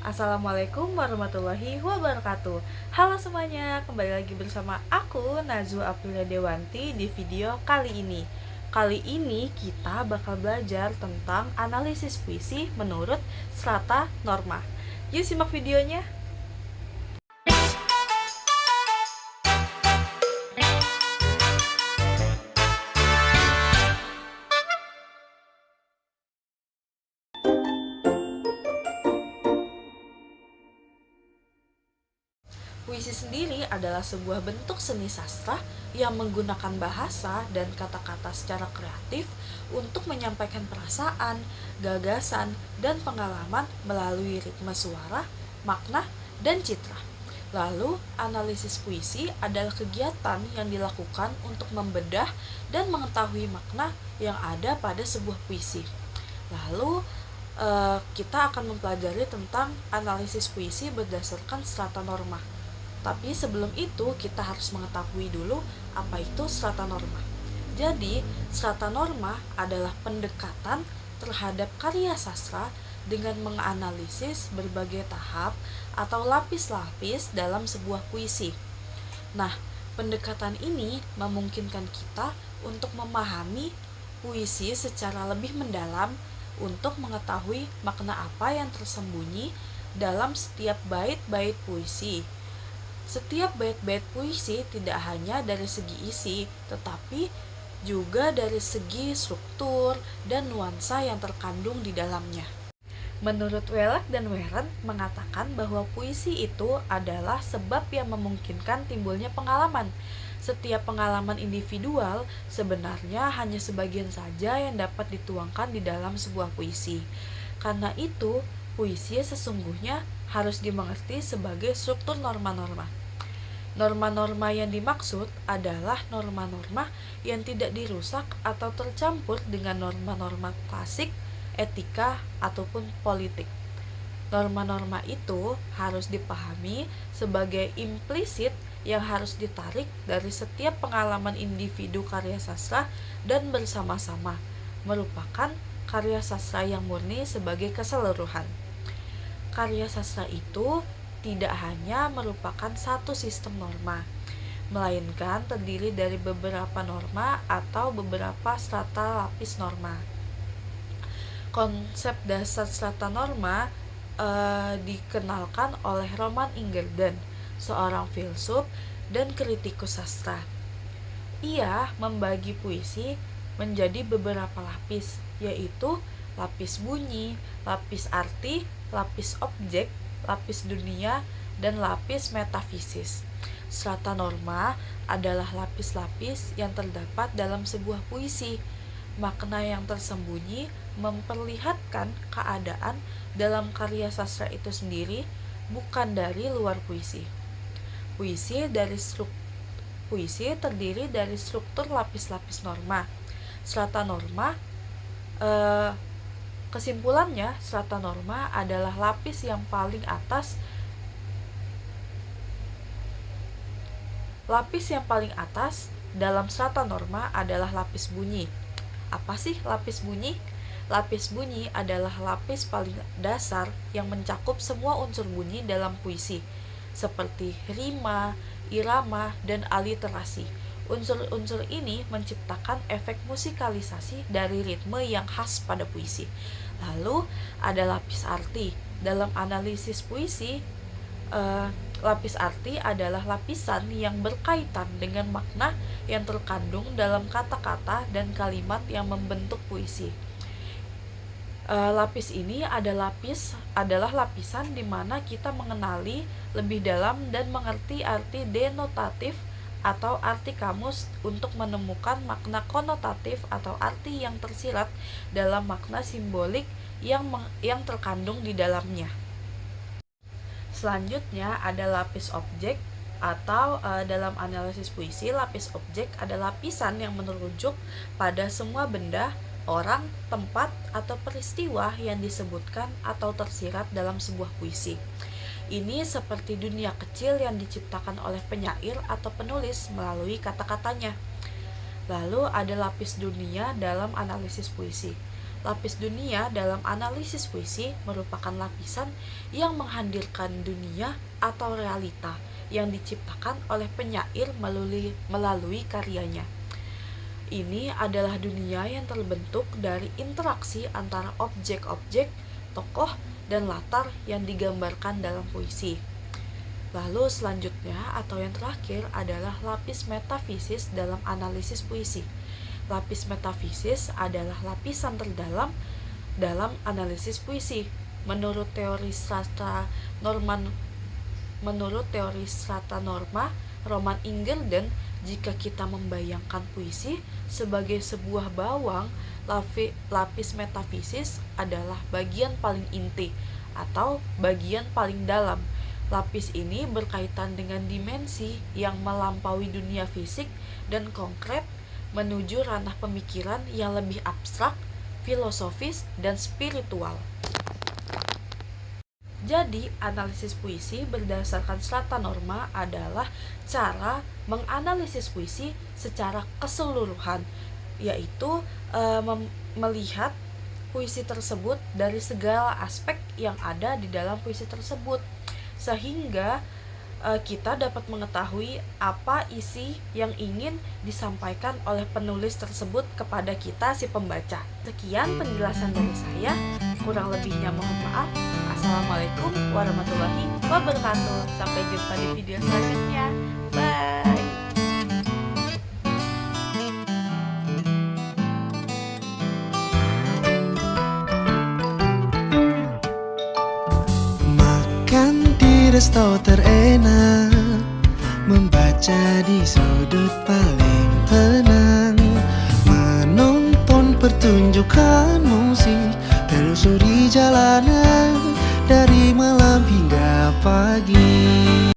Assalamualaikum warahmatullahi wabarakatuh. Halo semuanya, kembali lagi bersama aku Nazwa Aprilia Dewanti di video kali ini. Kali ini kita bakal belajar tentang analisis puisi menurut strata norma. Yuk simak videonya. Puisi sendiri adalah sebuah bentuk seni sastra yang menggunakan bahasa dan kata-kata secara kreatif untuk menyampaikan perasaan, gagasan, dan pengalaman melalui ritme suara, makna, dan citra. Lalu, analisis puisi adalah kegiatan yang dilakukan untuk membedah dan mengetahui makna yang ada pada sebuah puisi. Lalu, kita akan mempelajari tentang analisis puisi berdasarkan strata norma. Tapi sebelum itu kita harus mengetahui dulu apa itu strata norma. Jadi, strata norma adalah pendekatan terhadap karya sastra dengan menganalisis berbagai tahap atau lapis-lapis dalam sebuah puisi. Nah, pendekatan ini memungkinkan kita untuk memahami puisi secara lebih mendalam untuk mengetahui makna apa yang tersembunyi dalam setiap bait-bait puisi. Setiap bait-bait puisi tidak hanya dari segi isi, tetapi juga dari segi struktur dan nuansa yang terkandung di dalamnya. Menurut Wellek dan Weren mengatakan bahwa puisi itu adalah sebab yang memungkinkan timbulnya pengalaman. Setiap pengalaman individual sebenarnya hanya sebagian saja yang dapat dituangkan di dalam sebuah puisi. Karena itu, puisi sesungguhnya harus dimengerti sebagai struktur norma-norma. Norma-norma yang dimaksud adalah norma-norma yang tidak dirusak atau tercampur dengan norma-norma klasik, etika, ataupun politik. Norma-norma itu harus dipahami sebagai implisit yang harus ditarik dari setiap pengalaman individu karya sastra dan bersama-sama merupakan karya sastra yang murni sebagai keseluruhan. Karya sastra itu tidak hanya merupakan satu sistem norma, melainkan terdiri dari beberapa norma atau beberapa strata lapis norma. Konsep dasar strata norma dikenalkan oleh Roman Ingerden, seorang filsuf dan kritikus sastra. Ia membagi puisi menjadi beberapa lapis, yaitu lapis bunyi, lapis arti, lapis objek, lapis dunia, dan lapis metafisis. Strata norma adalah lapis-lapis yang terdapat dalam sebuah puisi. Makna yang tersembunyi memperlihatkan keadaan dalam karya sastra itu sendiri, bukan dari luar puisi. Puisi terdiri dari struktur lapis-lapis norma. Strata norma Kesimpulannya, strata norma adalah lapis yang paling atas. Lapis yang paling atas dalam strata norma adalah lapis bunyi. Apa sih lapis bunyi? Lapis bunyi adalah lapis paling dasar yang mencakup semua unsur bunyi dalam puisi, seperti rima, irama, dan aliterasi. Unsur-unsur ini menciptakan efek musikalisasi dari ritme yang khas pada puisi. Lalu ada lapis arti. Dalam analisis puisi, lapis arti adalah lapisan yang berkaitan dengan makna yang terkandung dalam kata-kata dan kalimat yang membentuk puisi. Lapis ini adalah lapisan di mana kita mengenali lebih dalam dan mengerti arti denotatif atau arti kamus untuk menemukan makna konotatif atau arti yang tersirat dalam makna simbolik yang terkandung di dalamnya. Selanjutnya ada lapis objek atau dalam analisis puisi, lapis objek adalah lapisan yang merujuk pada semua benda, orang, tempat, atau peristiwa yang disebutkan atau tersirat dalam sebuah puisi. Ini seperti dunia kecil yang diciptakan oleh penyair atau penulis melalui kata-katanya. Lalu ada lapis dunia dalam analisis puisi. Lapis dunia dalam analisis puisi merupakan lapisan yang menghadirkan dunia atau realita yang diciptakan oleh penyair melalui karyanya. Ini adalah dunia yang terbentuk dari interaksi antara objek-objek, tokoh, dan latar yang digambarkan dalam puisi. Lalu selanjutnya atau yang terakhir adalah lapis metafisis dalam analisis puisi. Lapis metafisis adalah lapisan terdalam dalam analisis puisi. Menurut teori strata norma Roman Ingelden, jika kita membayangkan puisi sebagai sebuah bawang, lapis metafisis adalah bagian paling inti atau bagian paling dalam. Lapis ini berkaitan dengan dimensi yang melampaui dunia fisik dan konkret menuju ranah pemikiran yang lebih abstrak, filosofis, dan spiritual. Jadi, analisis puisi berdasarkan strata norma adalah cara menganalisis puisi secara keseluruhan, yaitu melihat puisi tersebut dari segala aspek yang ada di dalam puisi tersebut, sehingga kita dapat mengetahui apa isi yang ingin disampaikan oleh penulis tersebut kepada kita si pembaca. Sekian penjelasan dari saya, kurang lebihnya mohon maaf. Assalamualaikum warahmatullahi wabarakatuh. Sampai jumpa di video selanjutnya. Bye. Resto terenak, membaca di sudut paling tenang, menonton pertunjukan musik, telusuri jalanan dari malam hingga pagi.